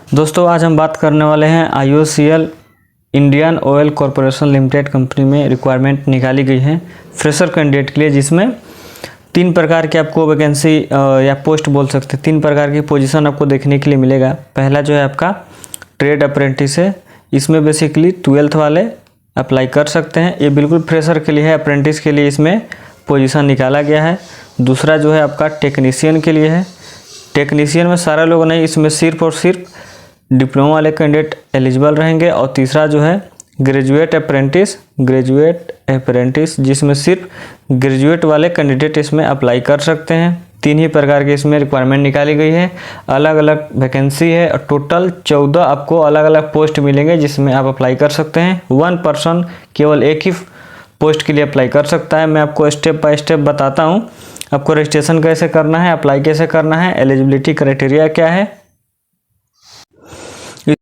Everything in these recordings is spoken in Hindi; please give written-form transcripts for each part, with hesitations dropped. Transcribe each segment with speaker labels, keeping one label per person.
Speaker 1: दोस्तों आज हम बात करने वाले हैं IOCL Indian oil corporation limited company में रिक्वायरमेंट निकाली गई है फ्रेशर कैंडिडेट के लिए, जिसमें 3 प्रकार की आपको वैकेंसी या पोस्ट बोल सकते हैं, 3 प्रकार की पोजीशन आपको देखने के लिए मिलेगा। पहला जो है आपका ट्रेड अप्रेंटिस है, इसमें बेसिकली 12th वाले अप्लाई कर सकते हैं। ये बिल्कुल फ्रेशर के लिए है, अप्रेंटिस के लिए इसमें पोजीशन निकाला गया है। दूसरा जो है आपका टेक्नीशियन के लिए है, टेक्नीशियन में सारा लोग नहीं, इसमें सिर्फ और सिर्फ डिप्लोमा वाले कैंडिडेट एलिजिबल रहेंगे। और तीसरा जो है ग्रेजुएट अप्रेंटिस, जिसमें सिर्फ ग्रेजुएट वाले कैंडिडेट इसमें अप्लाई कर सकते हैं। 3 ही प्रकार की इसमें रिक्वायरमेंट निकाली गई है, अलग अलग वैकेंसी है और टोटल 14 आपको अलग अलग पोस्ट मिलेंगे जिसमें आप अप्लाई कर सकते हैं। 1 पर्सन केवल एक ही पोस्ट के लिए अप्लाई कर सकता है। मैं आपको स्टेप बाय स्टेप बताता हूँ आपको रजिस्ट्रेशन कैसे करना है, अप्लाई कैसे करना है, एलिजिबिलिटी क्राइटेरिया क्या है।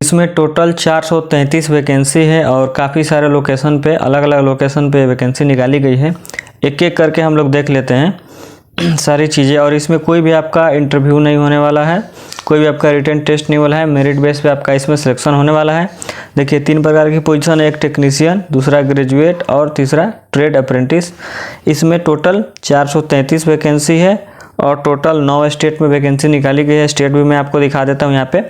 Speaker 1: इसमें टोटल 433 वैकेंसी है और काफ़ी सारे लोकेशन पे, अलग अलग लोकेशन पे वैकेंसी निकाली गई है। एक एक करके हम लोग देख लेते हैं सारी चीज़ें। और इसमें कोई भी आपका इंटरव्यू नहीं होने वाला है, कोई भी आपका रिटन टेस्ट नहीं वाला है, मेरिट बेस पे आपका इसमें सिलेक्शन होने वाला है। देखिए 3 प्रकार की पोजीशन है, एक टेक्नीशियन, दूसरा ग्रेजुएट और तीसरा ट्रेड अप्रेंटिस। इसमें टोटल 433 वैकेंसी है और टोटल 9 स्टेट में वैकेंसी निकाली गई है। स्टेट भी मैं आपको दिखा देता हूँ यहाँ पे,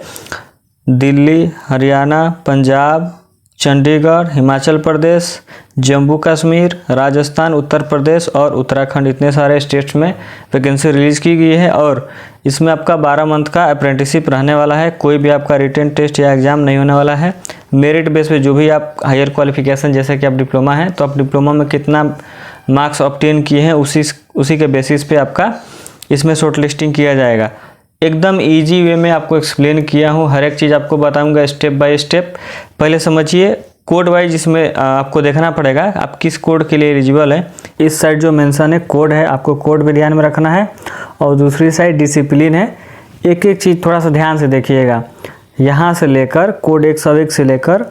Speaker 1: दिल्ली, हरियाणा, पंजाब, चंडीगढ़, हिमाचल प्रदेश, जम्मू कश्मीर, राजस्थान, उत्तर प्रदेश और उत्तराखंड, इतने सारे स्टेट्स में वैकेंसी रिलीज़ की गई है। और इसमें आपका 12 मंथ का अप्रेंटिसशिप रहने वाला है, कोई भी आपका रिटन टेस्ट या एग्ज़ाम नहीं होने वाला है। मेरिट बेस पे जो भी आप हायर क्वालिफिकेशन, जैसे कि आप डिप्लोमा हैं तो आप डिप्लोमा में कितना मार्क्स ऑब्टेन किए हैं उसी के बेसिस पे आपका इसमें शॉर्ट लिस्टिंग किया जाएगा। एकदम इजी वे में आपको एक्सप्लेन किया हूँ, हर एक चीज़ आपको बताऊंगा स्टेप बाय स्टेप। पहले समझिए कोड वाइज, इसमें आपको देखना पड़ेगा आप किस कोड के लिए एलिजिबल है। इस साइड जो मेंशन है कोड है, आपको कोड भी ध्यान में रखना है। और दूसरी साइड डिसिप्लिन है। एक एक चीज़ थोड़ा सा ध्यान से देखिएगा, यहाँ से लेकर कोड 101 से लेकर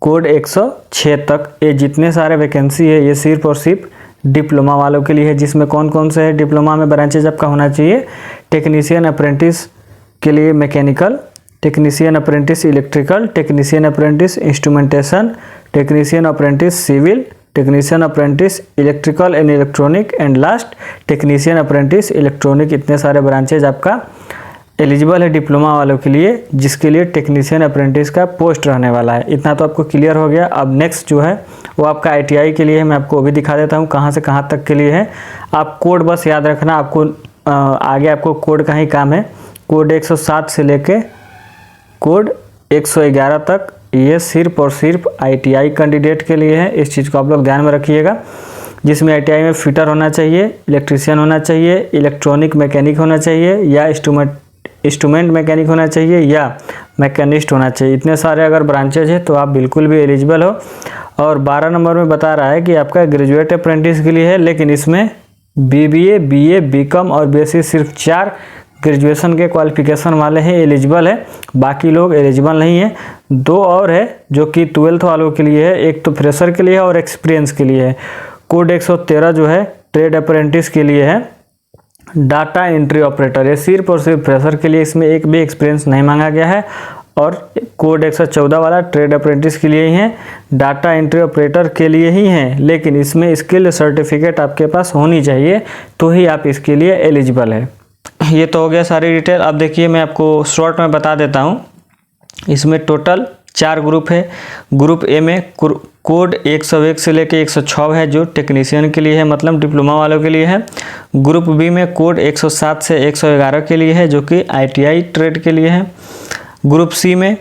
Speaker 1: कोड 106 तक ये जितने सारे वैकेंसी है ये सिर्फ और सिर्फ डिप्लोमा वालों के लिए है। जिसमें कौन कौन से है डिप्लोमा में ब्रांचेज आपका होना चाहिए, टेक्नीशियन अप्रेंटिस के लिए mechanical, technician apprentice electrical, technician apprentice instrumentation, technician apprentice civil, technician apprentice electrical and electronic and last technician apprentice electronic. इतने सारे ब्रांचेज आपका एलिजिबल है डिप्लोमा वालों के लिए, जिसके लिए टेक्नीशियन अप्रेंटिस का पोस्ट रहने वाला है। इतना तो आपको क्लियर हो गया। अब नेक्स्ट जो है वो आपका ITI के लिए है, मैं आपको अभी दिखा देता हूँ कहाँ से कहाँ तक के लिए है। आप कोड बस याद रखना, आपको आगे आपको कोड का ही काम है। कोड 107 से लेके कोड 111 तक ये सिर्फ और सिर्फ ITI कैंडिडेट के लिए है। इस चीज़ को आप लोग ध्यान में रखिएगा। जिसमें ITI में फिटर होना चाहिए, इलेक्ट्रीशियन होना चाहिए, इलेक्ट्रॉनिक मैकेनिक होना चाहिए या इंस्ट्रूमेंट मैकेनिक होना चाहिए या मैकेनिस्ट होना चाहिए। इतने सारे अगर ब्रांचेज है तो आप बिल्कुल भी एलिजिबल हो। और 12 नंबर में बता रहा है कि आपका ग्रेजुएट अप्रेंटिस के लिए है, लेकिन इसमें BBA, BA, BCom और BSc सिर्फ 4 ग्रेजुएशन के क्वालिफिकेशन वाले हैं एलिजिबल है, बाकी लोग एलिजिबल नहीं है। 2 और है जो कि 12th वालों के लिए है, एक तो फ्रेशर के लिए है और एक्सपीरियंस के लिए है। कोड 113 जो है ट्रेड अप्रेंटिस के लिए है, डाटा एंट्री ऑपरेटर, ये सिर्फ और सिर्फ फ्रेशर के लिए, इसमें एक भी एक्सपीरियंस नहीं मांगा गया है। और कोड 114 वाला ट्रेड अप्रेंटिस के लिए ही है, डाटा एंट्री ऑपरेटर के लिए ही है, लेकिन इसमें स्किल सर्टिफिकेट आपके पास होनी चाहिए तो ही आप इसके लिए एलिजिबल है। ये तो हो गया सारी डिटेल। अब देखिए मैं आपको शॉर्ट में बता देता हूँ। इसमें टोटल 4 ग्रुप है। ग्रुप ए में कोड 101 से लेके 106 है जो टेक्नीशियन के लिए है, मतलब डिप्लोमा वालों के लिए है। ग्रुप बी में कोड 107 से 111 के लिए है जो कि ITI ट्रेड के लिए है। ग्रुप सी में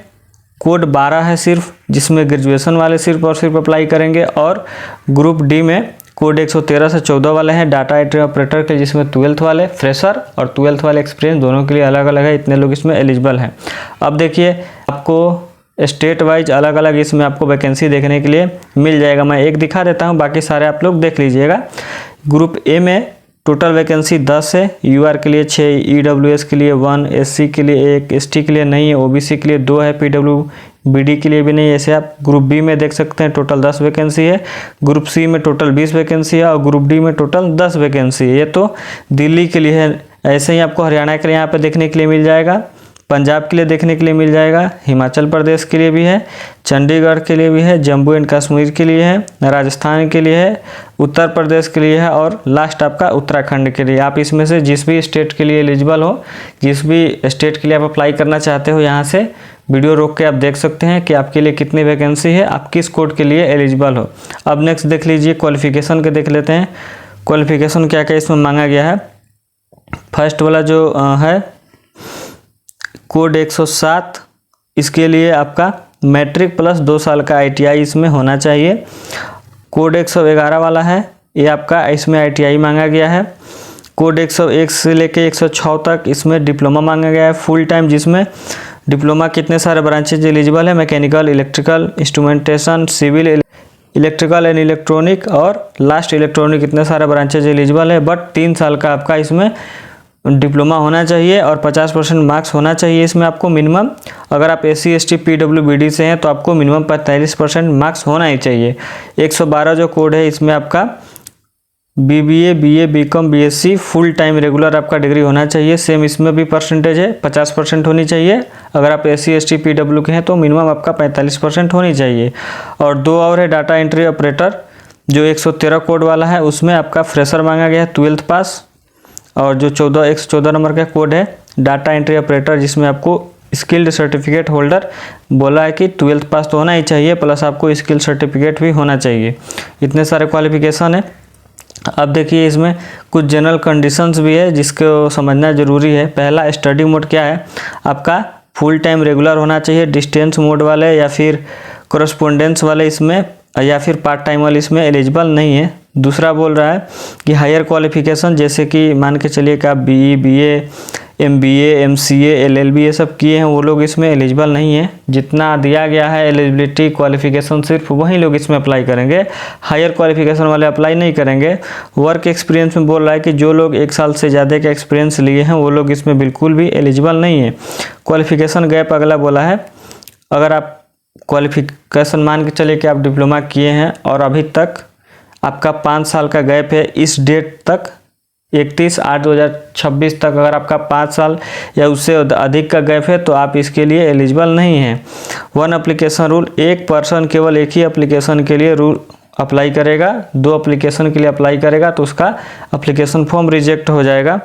Speaker 1: कोड 12 है सिर्फ, जिसमें ग्रेजुएशन वाले सिर्फ और सिर्फ अप्लाई करेंगे। और ग्रुप डी में कोड 113 से 14 वाले हैं डाटा एंट्री ऑपरेटर के, जिसमें 12th वाले फ्रेशर और 12th वाले एक्सपीरियंस दोनों के लिए अलग अलग है। इतने लोग इसमें एलिजिबल हैं। अब देखिए आपको स्टेट वाइज अलग अलग इसमें आपको वैकेंसी देखने के लिए मिल जाएगा। मैं एक दिखा देता हूँ, बाकी सारे आप लोग देख लीजिएगा। ग्रुप ए में टोटल वैकेंसी 10 है, UR के लिए 6, EWS के लिए 1, SC के लिए 1, ST के लिए नहीं है, OBC के लिए 2 है, PWBD के लिए भी नहीं है। ऐसे आप ग्रुप बी में देख सकते हैं टोटल 10 वैकेंसी है। ग्रुप सी में टोटल 20 वैकेंसी है और ग्रुप डी में टोटल 10 वैकेंसी है। ये तो दिल्ली के लिए है। ऐसे ही आपको हरियाणा के लिए यहाँ पे देखने के लिए मिल जाएगा। पंजाब के लिए देखने के लिए मिल जाएगा, हिमाचल प्रदेश के लिए भी है, चंडीगढ़ के लिए भी है, जम्मू एंड कश्मीर के लिए है, राजस्थान के लिए है, उत्तर प्रदेश के लिए है और लास्ट आपका उत्तराखंड के लिए। आप इसमें से जिस भी स्टेट के लिए एलिजिबल हो, जिस भी स्टेट के लिए आप अप्लाई करना चाहते हो, यहाँ से वीडियो रोक के आप देख सकते हैं कि आपके लिए कितनी वैकेंसी है, आप किस कोड के लिए एलिजिबल हो। अब नेक्स्ट देख लीजिए, क्वालिफिकेशन के देख लेते हैं। क्वालिफिकेशन क्या क्या इसमें मांगा गया है। फर्स्ट वाला जो है कोड 107, इसके लिए आपका मैट्रिक प्लस 2 साल का ITI इसमें होना चाहिए। कोड 111 वाला है, ये आपका इसमें ITI मांगा गया है। कोड 101 से लेके 106 तक इसमें डिप्लोमा मांगा गया है फुल टाइम, जिसमें डिप्लोमा कितने सारे ब्रांचेज एलिजिबल है, mechanical, electrical, instrumentation, civil, electrical and electronic और लास्ट इलेक्ट्रॉनिक, इतने सारे ब्रांचेज एलिजिबल है। बट 3 साल का आपका इसमें डिप्लोमा होना चाहिए और 50% मार्क्स होना चाहिए इसमें आपको मिनिमम। अगर आप SC ST PWBD से हैं तो आपको मिनिमम 45% मार्क्स होना ही चाहिए। 112 जो कोड है इसमें आपका BBA, BA, BCom, BSc full time regular आपका डिग्री होना चाहिए। सेम इसमें भी परसेंटेज है, 50% होनी चाहिए। अगर आप SC ST PW के हैं तो मिनिमम आपका 45% होनी चाहिए। और 2 और है डाटा एंट्री ऑपरेटर, जो 113 कोड वाला है, उसमें आपका फ्रेशर मांगा गया है 12th पास। और जो 114 नंबर का कोड है डाटा एंट्री ऑपरेटर, जिसमें आपको स्किल्ड सर्टिफिकेट होल्डर बोला है कि 12th पास तो होना ही चाहिए, प्लस आपको स्किल सर्टिफिकेट भी होना चाहिए। इतने सारे क्वालिफिकेशन है। अब देखिए इसमें कुछ जनरल कंडीशंस भी है जिसको समझना ज़रूरी है। पहला, स्टडी मोड क्या है आपका, फुल टाइम रेगुलर होना चाहिए। डिस्टेंस मोड वाले या फिर कोरस्पोंडेंस वाले इसमें या फिर पार्ट टाइम वाले इसमें एलिजिबल नहीं है। दूसरा बोल रहा है कि हायर क्वालिफिकेशन, जैसे कि मान के चलिए कि आप BE, BA, MBA, MCA, LLB ये सब किए हैं, वो लोग इसमें एलिजिबल नहीं है। जितना दिया गया है एलिजिबिलिटी क्वालिफिकेशन सिर्फ वही लोग इसमें अप्लाई करेंगे, हायर क्वालिफिकेशन वाले अप्लाई नहीं करेंगे। वर्क एक्सपीरियंस में बोल रहा है कि जो लोग 1 साल से ज़्यादा का एक्सपीरियंस लिए हैं वो लोग इसमें बिल्कुल भी एलिजिबल नहीं है। क्वालिफिकेशन गैप अगला बोला है, अगर आप क्वालिफिकेशन मान के चलिए कि आप डिप्लोमा किए हैं और अभी तक आपका 5 साल का गैप है, इस डेट तक 31/8/2026 तक अगर आपका 5 साल या उससे अधिक का गैप है तो आप इसके लिए एलिजिबल नहीं हैं। 1 एप्लीकेशन रूल, एक पर्सन केवल एक ही एप्लीकेशन के लिए रूल अप्लाई करेगा। 2 एप्लीकेशन के लिए अप्लाई करेगा तो उसका एप्लीकेशन फॉर्म रिजेक्ट हो जाएगा।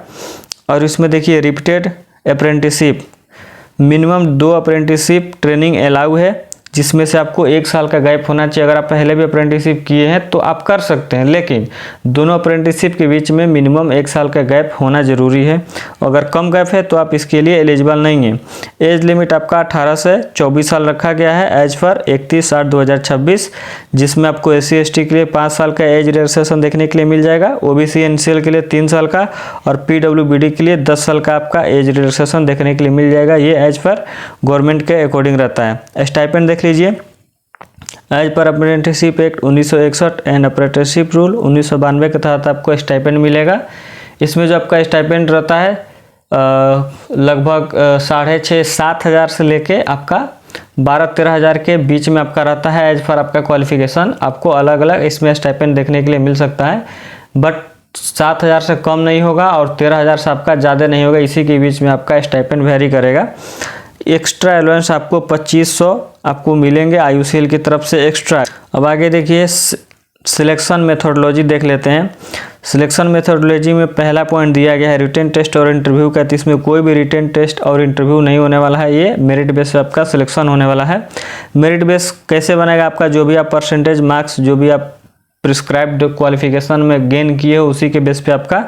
Speaker 1: और इसमें देखिए repeated apprenticeship, minimum 2 apprenticeship training allow है, जिसमें से आपको 1 साल का गैप होना चाहिए। अगर आप पहले भी अप्रेंटिसशिप किए हैं तो आप कर सकते हैं, लेकिन दोनों अप्रेंटिसशिप के बीच में मिनिमम 1 साल का गैप होना ज़रूरी है। अगर कम गैप है तो आप इसके लिए एलिजिबल नहीं है। एज लिमिट आपका 18 से 24 साल रखा गया है एज पर 31/8/2026, जिसमें आपको SC ST के लिए 5 साल का एज रिलैक्सेशन देखने के लिए मिल जाएगा। OBC NCL के लिए 3 साल का और PWBD के लिए 10 साल का आपका एज रिलैक्सेशन देखने के लिए मिल जाएगा। ये एज पर गवर्नमेंट के अकॉर्डिंग रहता है। स्टाइपेंड देख लीजिए, as per apprenticeship act 1961 and apprenticeship rule 1992 के तहत आपको स्टाइपेंड मिलेगा। इसमें जो आपका स्टाइपेंड रहता है लगभग 6,500-7 हज़ार से लेके आपका 12-13 हज़ार के बीच में आपका रहता है। एज पर आपका क्वालिफिकेशन आपको अलग अलग इसमें स्टाइपेंड देखने के लिए मिल सकता है, बट 7 हज़ार से कम नहीं होगा और 13 हज़ार से आपका ज़्यादा नहीं होगा, इसी के बीच में आपका स्टाइपेंड वेरी करेगा। एक्स्ट्रा अलाउंस आपको 2500 आपको मिलेंगे IUCL की तरफ से एक्स्ट्रा। अब आगे देखिए सिलेक्शन मेथोडोलॉजी देख लेते हैं। सिलेक्शन मेथोडोलॉजी में पहला पॉइंट दिया गया है रिटन टेस्ट और इंटरव्यू का, तो इसमें कोई भी रिटन टेस्ट और इंटरव्यू नहीं होने वाला है। ये मेरिट बेस पे आपका सिलेक्शन होने वाला है। मेरिट बेस कैसे बनेगा आपका, जो भी आप परसेंटेज मार्क्स जो भी आप प्रिस्क्राइब्ड क्वालिफिकेशन में गेन किए हो उसी के बेस पे आपका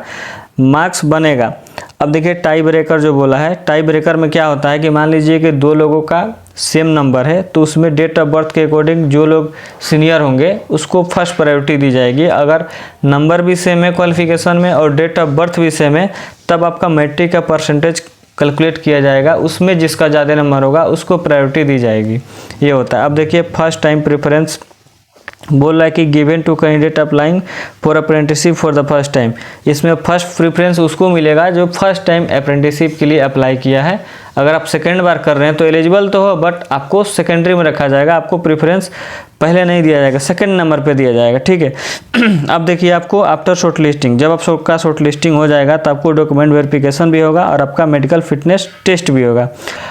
Speaker 1: मार्क्स बनेगा। अब देखिए टाई ब्रेकर जो बोला है, टाई ब्रेकर में क्या होता है कि मान लीजिए कि 2 लोगों का सेम नंबर है तो उसमें डेट ऑफ बर्थ के अकॉर्डिंग जो लोग सीनियर होंगे उसको फर्स्ट प्रायोरिटी दी जाएगी। अगर नंबर भी सेम है क्वालिफिकेशन में और डेट ऑफ बर्थ भी सेम है तब आपका मैट्रिक का परसेंटेज कैलकुलेट किया जाएगा, उसमें जिसका ज़्यादा नंबर होगा उसको प्रायोरिटी दी जाएगी। ये होता है। अब देखिए फर्स्ट टाइम प्रेफरेंस बोल रहा है कि given to candidate applying for apprenticeship for the first time. इसमें फर्स्ट प्रेफरेंस उसको मिलेगा जो फर्स्ट टाइम अप्रेंटिसशिप के लिए अप्लाई किया है। अगर आप सेकेंड बार कर रहे हैं तो एलिजिबल तो हो, बट आपको सेकेंडरी में रखा जाएगा, आपको प्रेफरेंस पहले नहीं दिया जाएगा, सेकंड नंबर पे दिया जाएगा, ठीक है। अब देखिए आपको आफ्टर शॉर्ट लिस्टिंग, जब आप सबका शॉर्ट लिस्टिंग हो जाएगा तो आपको डॉक्यूमेंट वेरिफिकेशन भी होगा और आपका मेडिकल फिटनेस टेस्ट भी होगा।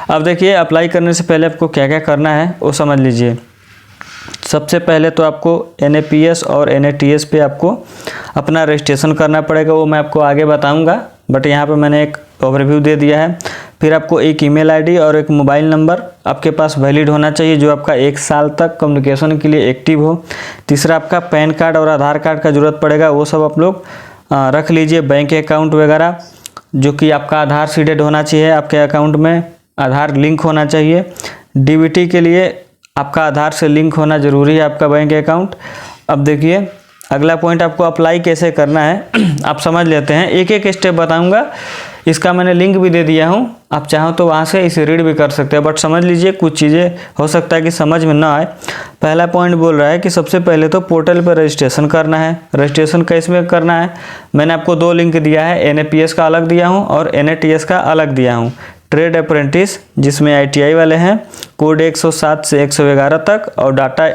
Speaker 1: अब देखिए अप्लाई करने से पहले आपको क्या क्या करना है वो समझ लीजिए। सबसे पहले तो आपको NAPS और NATS पे आपको अपना रजिस्ट्रेशन करना पड़ेगा, वो मैं आपको आगे बताऊंगा, बट यहाँ पे मैंने एक ओवरव्यू दे दिया है। फिर आपको एक ईमेल आईडी और एक मोबाइल नंबर आपके पास वैलिड होना चाहिए जो आपका 1 साल तक कम्युनिकेशन के लिए एक्टिव हो। तीसरा आपका पैन कार्ड और आधार कार्ड का ज़रूरत पड़ेगा, वो सब आप लोग रख लीजिए। बैंक अकाउंट वगैरह जो कि आपका आधार सीडेड होना चाहिए, आपके अकाउंट में आधार लिंक होना चाहिए। DBT के लिए आपका आधार से लिंक होना ज़रूरी है, आपका बैंक अकाउंट। अब देखिए अगला पॉइंट, आपको अप्लाई कैसे करना है आप समझ लेते हैं, एक एक स्टेप बताऊंगा। इसका मैंने लिंक भी दे दिया हूं, आप चाहो तो वहां से इसे रीड भी कर सकते हैं, बट समझ लीजिए कुछ चीज़ें हो सकता है कि समझ में ना आए। पहला पॉइंट बोल रहा है कि सबसे पहले तो पोर्टल पर रजिस्ट्रेशन करना है। रजिस्ट्रेशन कैसे में करना है, मैंने आपको 2 लिंक दिया है, NAPS का अलग दिया हूँ और NATS का अलग दिया हूँ। ट्रेड अप्रेंटिस जिसमें ITI वाले हैं, कोड 107 से 111 तक, और डाटा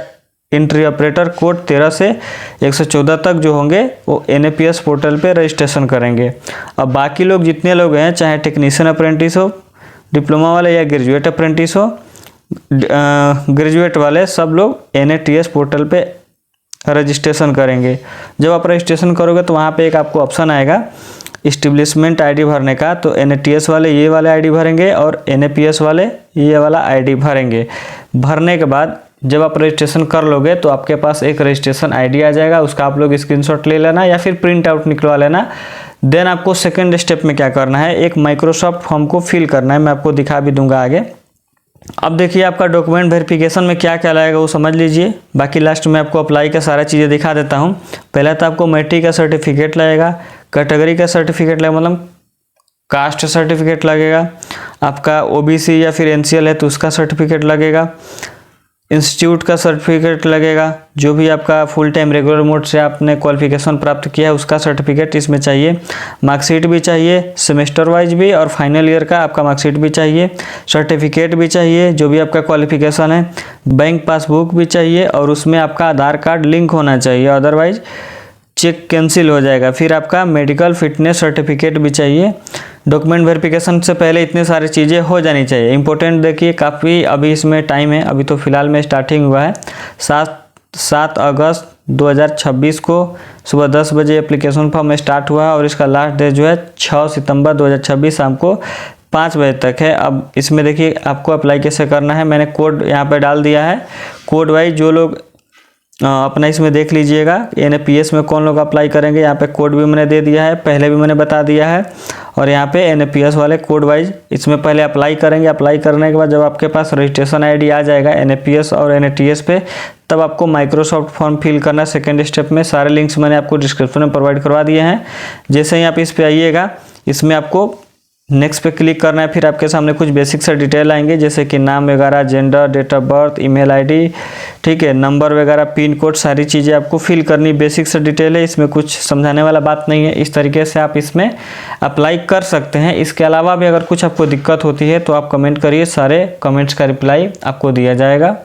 Speaker 1: एंट्री ऑपरेटर कोड 13 से 114 तक जो होंगे वो NAPS पोर्टल पे रजिस्ट्रेशन करेंगे। अब बाकी लोग जितने लोग हैं, चाहे टेक्नीशियन अप्रेंटिस हो, डिप्लोमा वाले या ग्रेजुएट अप्रेंटिस हो, ग्रेजुएट वाले, सब लोग NATS पोर्टल पे रजिस्ट्रेशन करेंगे। जब आप रजिस्ट्रेशन करोगे तो वहाँ पे एक आपको ऑप्शन आएगा इस्टेब्लिशमेंट ID भरने का, तो NATS वाले ये वाले ID भरेंगे और NAPS वाले ये वाला ID भरेंगे। भरने के बाद जब आप रजिस्ट्रेशन कर लोगे तो आपके पास एक रजिस्ट्रेशन ID आ जाएगा, उसका आप लोग स्क्रीनशॉट ले लेना या फिर प्रिंट आउट निकलवा लेना। देन आपको सेकंड स्टेप में क्या करना है, एक माइक्रोसॉफ्ट फॉर्म को फिल करना है, मैं आपको दिखा भी दूंगा आगे। अब देखिए आपका डॉक्यूमेंट वेरिफिकेशन में क्या क्या लगेगा वो समझ लीजिए, बाकी लास्ट में आपको अप्लाई का सारा चीज़ें दिखा देता हूँ। पहले तो आपको मैट्रिक का सर्टिफिकेट लगेगा, कैटेगरी का सर्टिफिकेट लगेगा, मतलब कास्ट सर्टिफिकेट लगेगा, आपका OBC या फिर NCL है तो उसका सर्टिफिकेट लगेगा, इंस्टीट्यूट का सर्टिफिकेट लगेगा, जो भी आपका फुल टाइम रेगुलर मोड से आपने क्वालिफिकेशन प्राप्त किया है उसका सर्टिफिकेट इसमें चाहिए, मार्कशीट भी चाहिए सेमेस्टर वाइज भी, और फाइनल ईयर का आपका मार्कशीट भी चाहिए, सर्टिफिकेट भी चाहिए जो भी आपका क्वालिफिकेशन है, बैंक पासबुक भी चाहिए और उसमें आपका आधार कार्ड लिंक होना चाहिए, अदरवाइज चेक कैंसिल हो जाएगा। फिर आपका मेडिकल फिटनेस सर्टिफिकेट भी चाहिए। डॉक्यूमेंट वेरिफिकेशन से पहले इतने सारी चीज़ें हो जानी चाहिए। इंपॉर्टेंट देखिए काफ़ी अभी इसमें टाइम है, अभी तो फिलहाल में स्टार्टिंग हुआ है। 7 अगस्त 2026 को सुबह 10 बजे एप्लीकेशन फॉर्म स्टार्ट हुआ और इसका लास्ट डेट जो है 6 सितंबर 2026 शाम को 5 बजे तक है। अब इसमें देखिए आपको अप्लाई कैसे करना है, मैंने कोड यहाँ पर डाल दिया है। कोड वाइज जो लोग अपना इसमें देख लीजिएगा, NAPS में कौन लोग अप्लाई करेंगे, यहाँ पे कोड भी मैंने दे दिया है, पहले भी मैंने बता दिया है। और यहाँ पे NAPS वाले कोड वाइज इसमें पहले अप्लाई करेंगे। अप्लाई करने के बाद जब आपके पास रजिस्ट्रेशन ID आ जाएगा NAPS और NATS पे, तब आपको माइक्रोसॉफ्ट फॉर्म फिल करना। सेकेंड स्टेप में सारे लिंक्स मैंने आपको डिस्क्रिप्शन में प्रोवाइड करवा दिए हैं। जैसे ही आप इस पे आइएगा, इसमें आपको नेक्स्ट पे क्लिक करना है। फिर आपके सामने कुछ बेसिक से डिटेल आएंगे, जैसे कि नाम वगैरह, gender, date of birth, email ID, ठीक है, नंबर वगैरह, पिन कोड, सारी चीज़ें आपको फिल करनी। बेसिक से डिटेल है, इसमें कुछ समझाने वाला बात नहीं है। इस तरीके से आप इसमें अप्लाई कर सकते हैं। इसके अलावा भी अगर कुछ आपको दिक्कत होती है तो आप कमेंट करिए, सारे कमेंट्स का रिप्लाई आपको दिया जाएगा।